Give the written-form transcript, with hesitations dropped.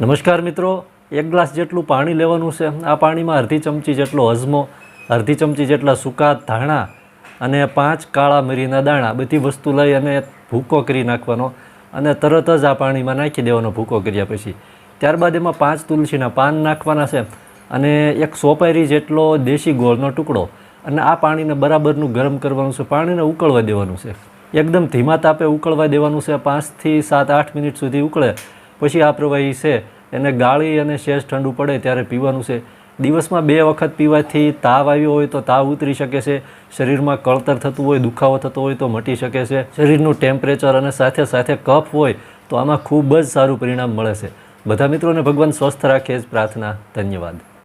નમસ્કાર મિત્રો, એક ગ્લાસ જેટલું પાણી લેવાનું છે। આ પાણીમાં અડધી ચમચી જેટલો અજમો, અડધી ચમચી જેટલા સૂકા ધાણા અને 5 કાળા મરીના દાણા બધી વસ્તુ લઈ અને ભૂકો કરી નાખવાનો અને તરત જ આ પાણીમાં નાખી દેવાનો ભૂકો કર્યા પછી। ત્યારબાદ એમાં 5 તુલસીના પાન નાખવાના છે અને એક સોપારી જેટલો દેશી ગોળનો ટુકડો અને આ પાણીને બરાબરનું ગરમ કરવાનું છે। પાણીને ઉકળવા દેવાનું છે, એકદમ ધીમા તાપે ઉકળવા દેવાનું છે। 5 થી 7-8 મિનિટ સુધી ઉકળે પછી આ પ્રવાહી છે એને ગાળી અને સહેજ ઠંડુ પડે ત્યારે પીવાનું છે। દિવસમાં 2 વખત પીવાથી તાવ આવ્યો હોય તો તાવ ઉતરી શકે છે, શરીરમાં કળતર થતું હોય, દુખાવો થતો હોય તો મટી શકે છે, શરીરનું ટેમ્પરેચર અને સાથે સાથે કફ હોય તો આમાં ખૂબ જ સારું પરિણામ મળે છે। બધા મિત્રોને ભગવાન સ્વસ્થ રાખે જ પ્રાર્થના। ધન્યવાદ।